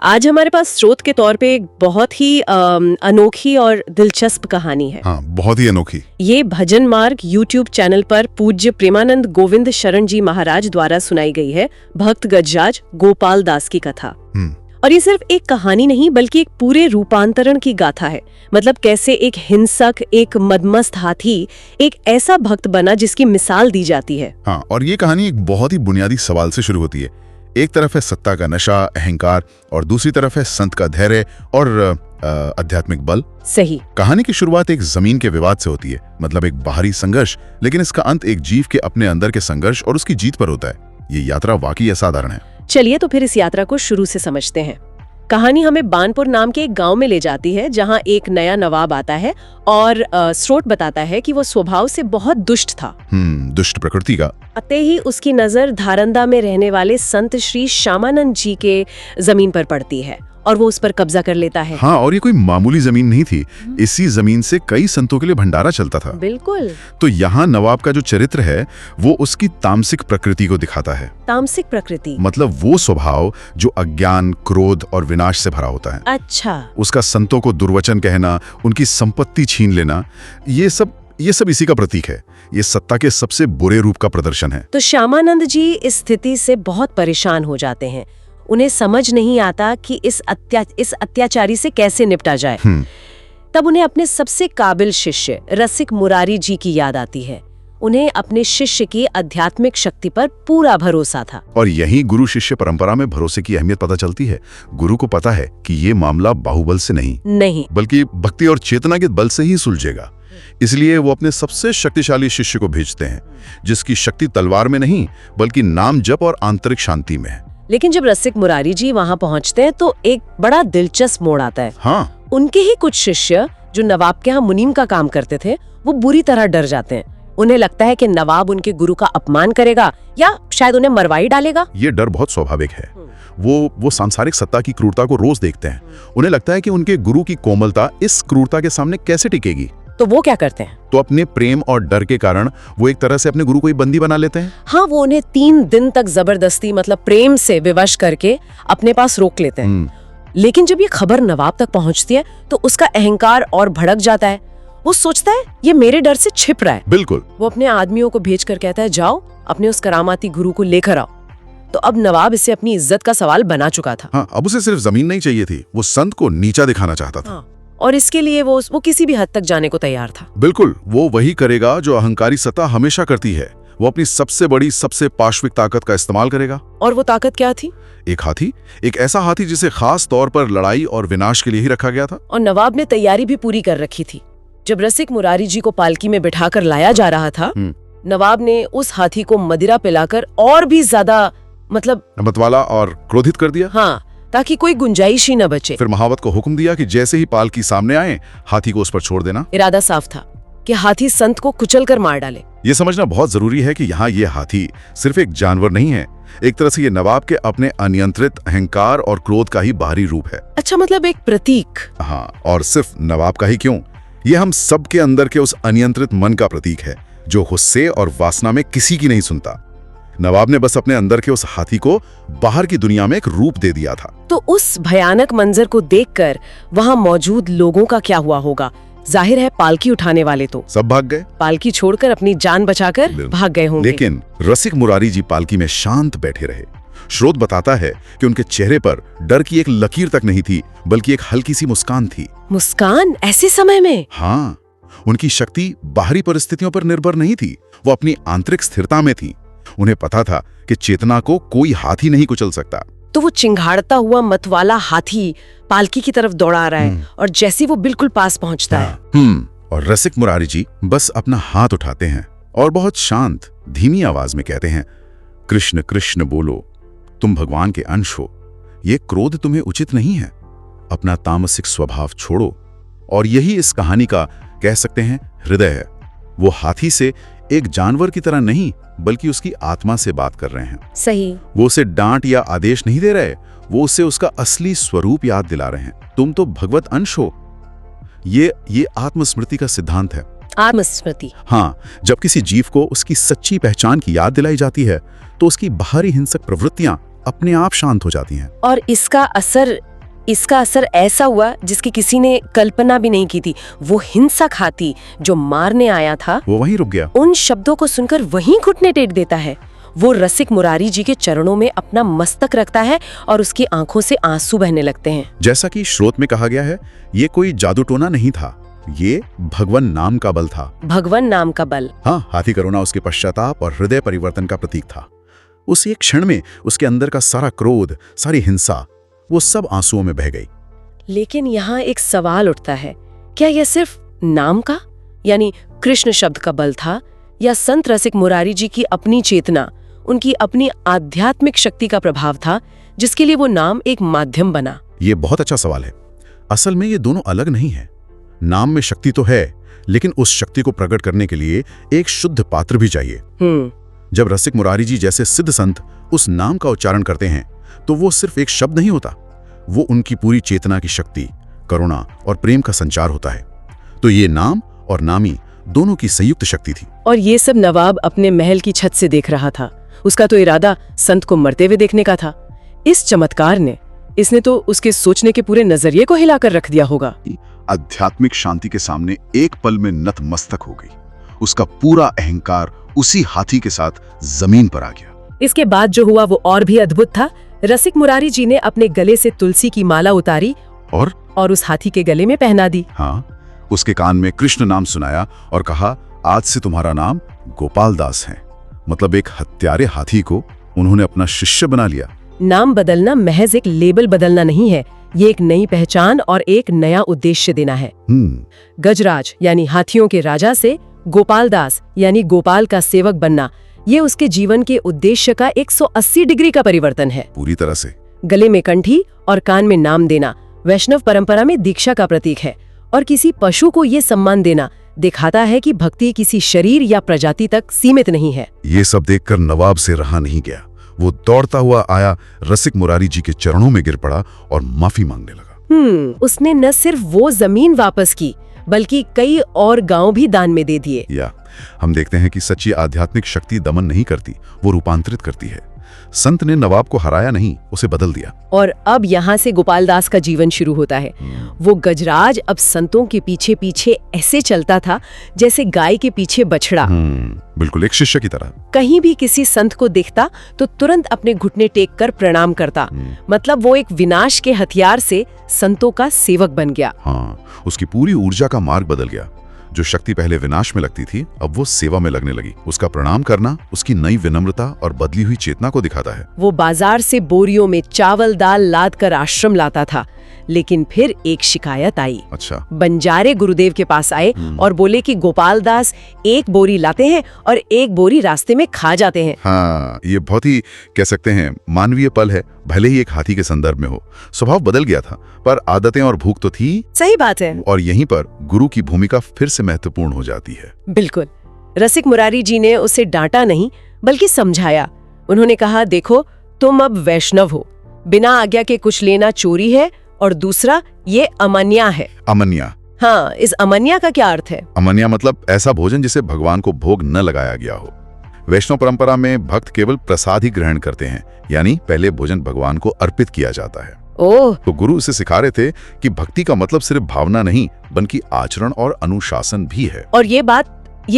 आज हमारे पास स्रोत के तौर पे एक बहुत ही अनोखी और दिलचस्प कहानी है। हाँ, बहुत ही अनोखी। ये भजन मार्ग यूट्यूब चैनल पर पूज्य प्रेमानंद गोविंद शरण जी महाराज द्वारा सुनाई गई है भक्त गजराज गोपाल दास की कथा। और ये सिर्फ एक कहानी नहीं बल्कि एक पूरे रूपांतरण की गाथा है। मतलब कैसे एक हिंसक, एक मदमस्त हाथी एक ऐसा भक्त बना जिसकी मिसाल दी जाती है। हाँ, और ये कहानी एक बहुत ही बुनियादी सवाल से शुरू होती है। एक तरफ है सत्ता का नशा, अहंकार, और दूसरी तरफ है संत का धैर्य और आध्यात्मिक बल। सही। कहानी की शुरुआत एक जमीन के विवाद से होती है, मतलब एक बाहरी संघर्ष, लेकिन इसका अंत एक जीव के अपने अंदर के संघर्ष और उसकी जीत पर होता है। ये यात्रा वाकई असाधारण है। चलिए तो फिर इस यात्रा को शुरू से समझते हैं। कहानी हमें बानपुर नाम के एक गांव में ले जाती है जहां एक नया नवाब आता है और स्रोत बताता है कि वो स्वभाव से बहुत दुष्ट था। दुष्ट प्रकृति का। आते ही उसकी नजर धारंदा में रहने वाले संत श्री श्यामानंद जी के जमीन पर पड़ती है और वो उस पर कब्जा कर लेता है। हाँ, और ये कोई मामूली जमीन नहीं थी। इसी जमीन से कई संतों के लिए भंडारा चलता था। बिल्कुल। तो यहाँ नवाब का जो चरित्र है वो उसकी तामसिक प्रकृति को दिखाता है। तामसिक प्रकृति मतलब वो स्वभाव जो अज्ञान, क्रोध और विनाश से भरा होता है। अच्छा। उसका संतों को दुर्वचन कहना, उनकी संपत्ति छीन लेना, ये सब इसी का प्रतीक है। ये सत्ता के सबसे बुरे रूप का प्रदर्शन है। तो श्यामानंद जी इस स्थिति से बहुत परेशान हो जाते हैं। उन्हें समझ नहीं आता कि इस अत्याचारी से कैसे निपटा जाए। तब उन्हें अपने सबसे काबिल शिष्य रसिक मुरारी जी की याद आती है। उन्हें अपने शिष्य की आध्यात्मिक शक्ति पर पूरा भरोसा था। और यही गुरु शिष्य परंपरा में भरोसे की अहमियत पता चलती है। गुरु को पता है कि ये मामला बाहुबल से नहीं बल्कि भक्ति और चेतना के बल से ही सुलझेगा। इसलिए वो अपने सबसे शक्तिशाली शिष्य को भेजते हैं, जिसकी शक्ति तलवार में नहीं बल्कि नाम जप और आंतरिक शांति में है। लेकिन जब रसिक मुरारी जी वहाँ पहुँचते हैं तो एक बड़ा दिलचस्प मोड़ आता है। हाँ। उनके ही कुछ शिष्य जो नवाब के यहाँ मुनीम का काम करते थे वो बुरी तरह डर जाते हैं। उन्हें लगता है कि नवाब उनके गुरु का अपमान करेगा या शायद उन्हें मरवाई डालेगा। ये डर बहुत स्वाभाविक है। वो सांसारिक सत्ता की क्रूरता को रोज देखते हैं। उन्हें लगता है कि उनके गुरु की कोमलता इस क्रूरता के सामने कैसे टिकेगी। तो वो क्या करते हैं? तो अपने प्रेम और डर के कारण वो एक तरह से अपने गुरु को ही बंदी बना लेते हैं। हाँ, वो उन्हें 3 दिन तक जबरदस्ती मतलब प्रेम से विवश करके अपने पास रोक लेते हैं। लेकिन जब ये खबर नवाब तक पहुंचती है तो उसका अहंकार और भड़क जाता है। वो सोचता है ये मेरे डर से छिप रहा है। बिल्कुल। वो अपने आदमियों को भेजकर कहता है जाओ अपने उस करामाती गुरु को लेकर आओ। तो अब नवाब इसे अपनी इज्जत का सवाल बना चुका था। हाँ, अब उसे सिर्फ जमीन नहीं चाहिए थी, वो संत को नीचा दिखाना चाहता था। और इसके लिए वो किसी भी हद तक जाने को तैयार था। बिल्कुल, वो वही करेगा जो अहंकारी सत्ता हमेशा करती है। वो अपनी सबसे बड़ी, सबसे पाशविक ताकत का इस्तेमाल करेगा। और वो ताकत क्या थी? एक हाथी, एक ऐसा हाथी जिसे खास तौर पर लड़ाई और विनाश के लिए ही रखा गया था। और नवाब ने तैयारी भी पूरी कर रखी थी। जब रसिक मुरारी जी को पालकी में बिठाकर लाया जा रहा था, नवाब ने उस हाथी को मदिरा पिलाकर और भी ज्यादा मतवाला और क्रोधित कर दिया। हाँ, ताकि कोई गुंजाइश ही न बचे। फिर महावत को हुक्म दिया कि जैसे ही पालकी सामने आए हाथी को उस पर छोड़ देना। इरादा साफ था कि हाथी संत को कुचलकर मार डाले। ये समझना बहुत जरूरी है कि यहाँ ये हाथी सिर्फ एक जानवर नहीं है, एक तरह से ये नवाब के अपने अनियंत्रित अहंकार और क्रोध का ही बाहरी रूप है। अच्छा, मतलब एक प्रतीक। हाँ, और सिर्फ नवाब का ही क्यों, ये हम सब के अंदर के उस अनियंत्रित मन का प्रतीक है जो गुस्से और वासना में किसी की नहीं सुनता। नवाब ने बस अपने अंदर के उस हाथी को बाहर की दुनिया में एक रूप दे दिया था। तो उस भयानक मंजर को देखकर वहाँ मौजूद लोगों का क्या हुआ होगा? जाहिर है पालकी उठाने वाले तो सब भाग गए। पालकी छोड़कर अपनी जान बचाकर भाग गए होंगे। लेकिन रसिक मुरारी जी पालकी में शांत बैठे रहे। स्रोत बताता है कि उनके चेहरे पर डर की एक लकीर तक नहीं थी, बल्कि एक हल्की सी मुस्कान थी। मुस्कान ऐसे समय में? हाँ, उनकी शक्ति बाहरी परिस्थितियों पर निर्भर नहीं थी, वो अपनी आंतरिक स्थिरता में थी। उन्हें पता था कि चेतना को कोई हाथी नहीं कुचल सकता। तो वो चिंघाड़ता हुआ मतवाला हाथी पालकी की तरफ दौड़ा रहा है और जैसे वो बिल्कुल पास पहुंचता है। और रसिक मुरारी जी बस अपना हाथ उठाते हैं और बहुत शांत धीमी आवाज में कहते हैं, कृष्ण कृष्ण बोलो, तुम भगवान के अंश हो। ये क्रोध तुम्हें उचित नहीं है। अपना तामसिक स्वभाव छोड़ो। और यही इस कहानी का कह सकते हैं हृदय है। वो हाथी से एक जानवर की तरह नहीं बल्कि उसकी आत्मा से बात कर रहे हैं। सही। वो उसे डांट या आदेश नहीं दे रहे, वो उसे उसका असली स्वरूप याद दिला रहे हैं। तुम तो भगवत अंश हो। ये आत्मस्मृति का सिद्धांत है। आत्मस्मृति। हाँ, जब किसी जीव को उसकी सच्ची पहचान की याद दिलाई जाती है तो उसकी बाहरी हिंसक प्रवृत्तियां अपने आप शांत हो जाती हैं। और इसका असर इसका असर ऐसा हुआ जिसकी किसी ने कल्पना भी नहीं की थी। वो हिंसक हाथी जो मारने आया था, वो वहीं रुक गया। उन शब्दों को सुनकर वहीं घुटने टेक देता है। वो रसिक मुरारी जी के चरणों में अपना मस्तक रखता है और उसकी आंखों से आंसू बहने लगते हैं। जैसा कि श्रोत में कहा गया है, ये कोई जादू टोना नहीं था, ये भगवान नाम का बल था। भगवान नाम का बल। हाँ, हाथी करुणा उसके पश्चाताप और हृदय परिवर्तन का प्रतीक था। उस एक क्षण में उसके अंदर का सारा क्रोध, सारी हिंसा, वो सब आंसुओं में बह गई। लेकिन यहाँ एक सवाल उठता है, क्या यह सिर्फ नाम का यानी कृष्ण शब्द का बल था, या संत रसिक मुरारी जी की अपनी चेतना, उनकी अपनी आध्यात्मिक शक्ति का प्रभाव था, जिसके लिए वो नाम एक माध्यम बना? ये बहुत अच्छा सवाल है। असल में ये दोनों अलग नहीं है। नाम में शक्ति तो है, लेकिन उस शक्ति को प्रकट करने के लिए एक शुद्ध पात्र भी चाहिए। जब रसिक मुरारी जी जैसे सिद्ध संत उस नाम का उच्चारण करते हैं, तो वो सिर्फ एक शब्द नहीं होता, वो उनकी पूरी चेतना की शक्ति, करुणा और प्रेम का संचार होता है। तो ये नाम और नामी दोनों की संयुक्त शक्ति थी। और ये सब नवाब अपने महल की छत से देख रहा था। उसका तो इरादा संत को मरते हुए देखने का था। इस चमत्कार ने, इसने तो उसके सोचने के पूरे नजरिए को हिलाकर रख दिया होगा। आध्यात्मिक शांति के सामने एक पल में नतमस्तक हो गई। उसका पूरा अहंकार उसी हाथी के साथ जमीन पर आ गया। इसके बाद जो हुआ वो और भी अद्भुत था। रसिक मुरारी जी ने अपने गले से तुलसी की माला उतारी और उस हाथी के गले में पहना दी। हाँ, उसके कान में कृष्ण नाम सुनाया और कहा, आज से तुम्हारा नाम गोपाल दास है। मतलब एक हत्यारे हाथी को उन्होंने अपना शिष्य बना लिया। नाम बदलना महज एक लेबल बदलना नहीं है, ये एक नई पहचान और एक नया उद्देश्य देना है। गजराज यानी हाथियों के राजा से गोपाल दास यानी गोपाल का सेवक बनना, ये उसके जीवन के उद्देश्य का 180 डिग्री का परिवर्तन है। पूरी तरह से। गले में कंठी और कान में नाम देना वैष्णव परंपरा में दीक्षा का प्रतीक है, और किसी पशु को ये सम्मान देना दिखाता है कि भक्ति किसी शरीर या प्रजाति तक सीमित नहीं है। ये सब देखकर नवाब से रहा नहीं गया। वो दौड़ता हुआ आया, रसिक मुरारी जी के चरणों में गिर पड़ा और माफी मांगने लगा। उसने न सिर्फ वो जमीन वापस की, बल्कि कई और गांव भी दान में दे दिए। या हम देखते हैं कि सच्ची आध्यात्मिक शक्ति दमन नहीं करती, वो रूपांतरित करती है। संत ने नवाब को हराया नहीं, उसे बदल दिया। और अब यहाँ से गोपाल दास का जीवन शुरू होता है। वो गजराज अब संतों के पीछे पीछे ऐसे चलता था जैसे गाय के पीछे बछड़ा। बिल्कुल एक शिष्य की तरह। कहीं भी किसी संत को देखता तो तुरंत अपने घुटने टेक कर प्रणाम करता। मतलब वो एक विनाश के हथियार से संतों का सेवक बन गया। हाँ, उसकी पूरी ऊर्जा का मार्ग बदल गया। जो शक्ति पहले विनाश में लगती थी, अब वो सेवा में लगने लगी। उसका प्रणाम करना उसकी नई विनम्रता और बदली हुई चेतना को दिखाता है। वो बाजार से बोरियों में चावल दाल लाद कर आश्रम लाता था, लेकिन फिर एक शिकायत आई। अच्छा। बंजारे गुरुदेव के पास आए और बोले कि गोपाल दास एक बोरी लाते हैं और एक बोरी रास्ते में खा जाते हैं। हाँ, ये बहुत ही कह सकते हैं मानवीय पल है, भले ही एक हाथी के संदर्भ में हो। स्वभाव बदल गया था, पर आदतें और भूख तो थी। सही बात है। और यहीं पर गुरु की भूमिका फिर से महत्वपूर्ण हो जाती है। बिल्कुल। रसिक मुरारी जी ने उसे डांटा नहीं, बल्कि समझाया। उन्होंने कहा, देखो तुम अब वैष्णव हो, बिना आज्ञा के कुछ लेना चोरी है, और दूसरा ये अमन्या है। अमन्या? हाँ, इस अमन्या का क्या अर्थ है? अमन्या मतलब ऐसा भोजन जिसे भगवान को भोग न लगाया गया हो। वैष्णव परंपरा में भक्त केवल प्रसाद ही ग्रहण करते हैं, यानी पहले भोजन भगवान को अर्पित किया जाता है। ओह। तो गुरु उसे सिखा रहे थे कि भक्ति का मतलब सिर्फ भावना नहीं, बल्कि आचरण और अनुशासन भी है। और ये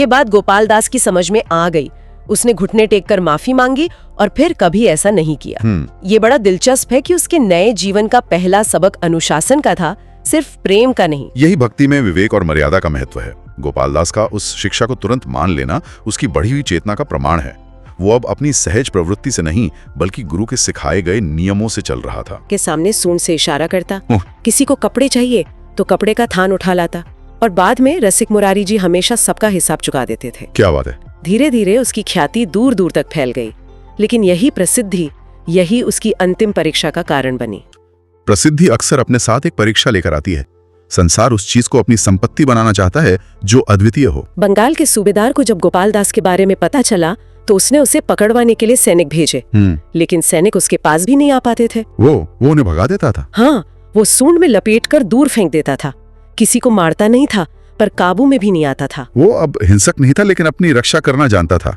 बात गोपाल दास की समझ में आ गई। उसने घुटने टेककर माफी मांगी और फिर कभी ऐसा नहीं किया। ये बड़ा दिलचस्प है कि उसके नए जीवन का पहला सबक अनुशासन का था, सिर्फ प्रेम का नहीं। यही भक्ति में विवेक और मर्यादा का महत्व है। गोपाल दास का उस शिक्षा को तुरंत मान लेना उसकी बढ़ी हुई चेतना का प्रमाण है। वो अब अपनी सहज प्रवृत्ति से नहीं, बल्कि गुरु के सिखाए गए नियमों से चल रहा था। के सामने सूंड से इशारा करता, किसी को कपड़े चाहिए तो कपड़े का थान उठा लाता, और बाद में रसिक मुरारी जी हमेशा सबका हिसाब चुका देते थे। क्या बात है। धीरे धीरे उसकी ख्याति दूर दूर तक फैल गई, लेकिन यही प्रसिद्धि, यही उसकी अंतिम परीक्षा का कारण बनी। प्रसिद्धि अक्सर अपने साथ एक परीक्षा लेकर आती है। संसार उस चीज को अपनी संपत्ति बनाना चाहता है जो अद्वितीय हो। बंगाल के सूबेदार को जब गोपाल दास के बारे में पता चला तो उसने उसे पकड़वाने के लिए सैनिक भेजे, लेकिन सैनिक उसके पास भी नहीं आ पाते थे। वो उन्हें भगा देता था। हाँ, वो सूंड में लपेटकर दूर फेंक देता था। किसी को मारता नहीं था, पर काबू में भी नहीं आता था। वो अब हिंसक नहीं था, लेकिन अपनी रक्षा करना जानता था।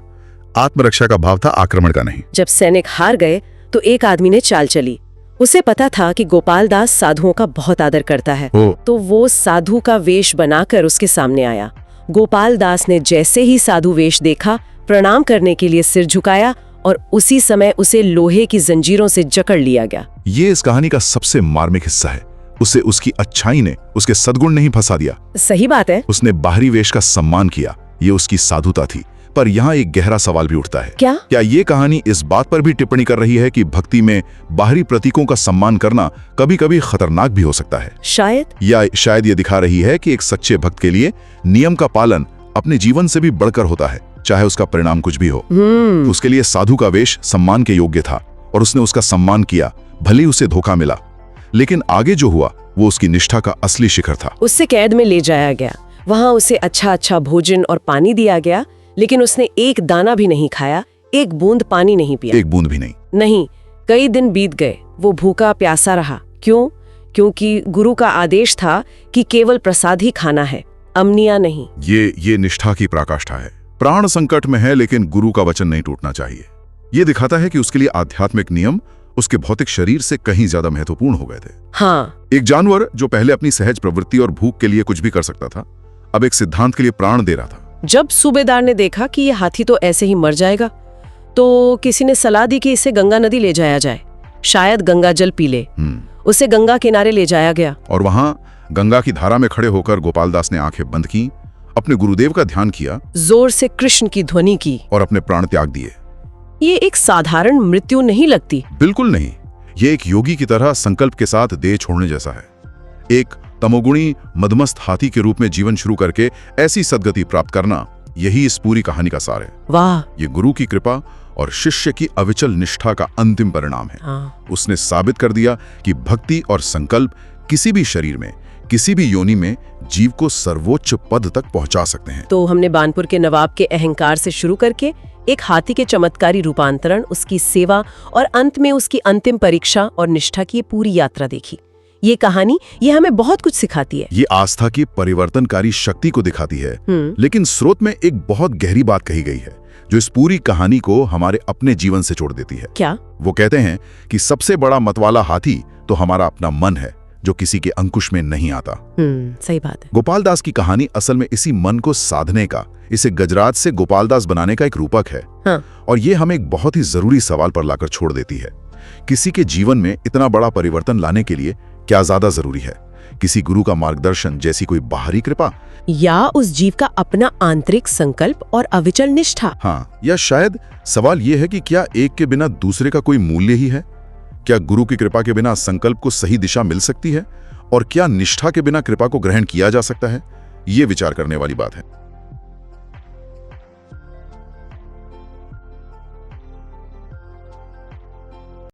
आत्मरक्षा का भाव था, आक्रमण का नहीं। जब सैनिक हार गए तो एक आदमी ने चाल चली। उसे पता था कि गोपाल दास साधुओं का बहुत आदर करता है, तो वो साधु का वेश बनाकर उसके सामने आया। गोपाल दास ने जैसे ही साधु वेश देखा, प्रणाम करने के लिए सिर झुकाया और उसी समय उसे लोहे की जंजीरों से जकड़ लिया गया। ये इस कहानी का सबसे मार्मिक हिस्सा है। उसे उसकी अच्छाई ने उसके सद्गुण नहीं फंसा दिया। सही बात है। उसने बाहरी वेश का सम्मान किया, ये उसकी साधुता थी। पर यहाँ एक गहरा सवाल भी उठता है। क्या ये कहानी इस बात पर भी टिप्पणी कर रही है कि भक्ति में बाहरी प्रतीकों का सम्मान करना कभी-कभी खतरनाक भी हो सकता है? शायद ये दिखा रही है कि एक सच्चे भक्त के लिए नियम का पालन अपने जीवन से भी बढ़कर होता है, चाहे उसका परिणाम कुछ भी हो। उसके लिए साधु का वेश सम्मान के योग्य था और उसने उसका सम्मान किया, भले ही उसे धोखा मिला। लेकिन आगे जो हुआ वो उसकी निष्ठा का असली शिखर था। उससे कैद में ले जाया गया, वहां उसे अच्छा भोजन और पानी दिया गया, लेकिन उसने एक दाना भी नहीं खाया, एक बूंद पानी नहीं पिया। एक बूंद भी नहीं। कई दिन बीत गए, वो भूखा प्यासा रहा। क्यों? क्योंकि गुरु का आदेश था कि केवल प्रसाद ही खाना है, अमनिया नहीं। ये निष्ठा की पराकाष्ठा है। प्राण संकट में है, लेकिन गुरु का वचन नहीं टूटना चाहिए। ये दिखाता है कि उसके लिए आध्यात्मिक नियम उसके भौतिक शरीर से कहीं ज्यादा महत्वपूर्ण हो गए थे। हाँ। एक जानवर जो पहले अपनी सहज प्रवृत्ति और भूख के लिए कुछ भी कर सकता था, अब एक सिद्धांत के लिए प्राण दे रहा था। जब सूबेदार ने देखा कि ये हाथी तो ऐसे ही मर जाएगा, तो किसी ने सलाह दी कि इसे गंगा नदी ले जाया जाए, शायद गंगा जल पी ले। उसे गंगा किनारे ले जाया गया और वहां गंगा की धारा में खड़े होकर गोपाल दास ने आंखें बंद की, अपने गुरुदेव का ध्यान किया, जोर से कृष्ण की ध्वनि की और अपने प्राण त्याग दिए। ये एक साधारण मृत्यु नहीं लगती। बिल्कुल नहीं। ये एक योगी की तरह संकल्प के साथ देह छोड़ने जैसा है। एक तमोगुणी मदमस्त हाथी के रूप में जीवन शुरू करके ऐसी सद्गति प्राप्त करना, यही इस पूरी कहानी का सार है। वाह! ये गुरु की कृपा और शिष्य की अविचल निष्ठा का अंतिम परिणाम है। उसने साबित कर दिया कि भक्ति और संकल्प किसी भी शरीर में, किसी भी योनि में जीव को सर्वोच्च पद तक पहुंचा सकते हैं। तो हमने बानपुर के नवाब के अहंकार से शुरू करके एक हाथी के चमत्कारी रूपांतरण, उसकी सेवा और अंत में उसकी अंतिम परीक्षा और निष्ठा की पूरी यात्रा देखी। ये कहानी ये हमें बहुत कुछ सिखाती है। ये आस्था की परिवर्तनकारी शक्ति को दिखाती है। लेकिन स्रोत में एक बहुत गहरी बात कही गई है जो इस पूरी कहानी को हमारे अपने जीवन से जोड़ देती है। क्या? वो कहते हैं कि सबसे बड़ा मतवाला हाथी तो हमारा अपना मन है, जो किसी के अंकुश में नहीं आता। सही बात है। गोपाल दास की कहानी असल में इसी मन को साधने का, इसे गजराज से गोपाल दास बनाने का एक रूपक है। और ये हमें एक बहुत ही जरूरी सवाल पर लाकर छोड़ देती है। किसी के जीवन में इतना बड़ा परिवर्तन लाने के लिए क्या ज्यादा जरूरी है? किसी गुरु का मार्गदर्शन जैसी कोई बाहरी कृपा, या उस जीव का अपना आंतरिक संकल्प और अविचल निष्ठा? हाँ, या शायद सवाल यह है कि क्या एक के बिना दूसरे का कोई मूल्य ही है? क्या गुरु की कृपा के बिना संकल्प को सही दिशा मिल सकती है? और क्या निष्ठा के बिना कृपा को ग्रहण किया जा सकता है? ये विचार करने वाली बात है।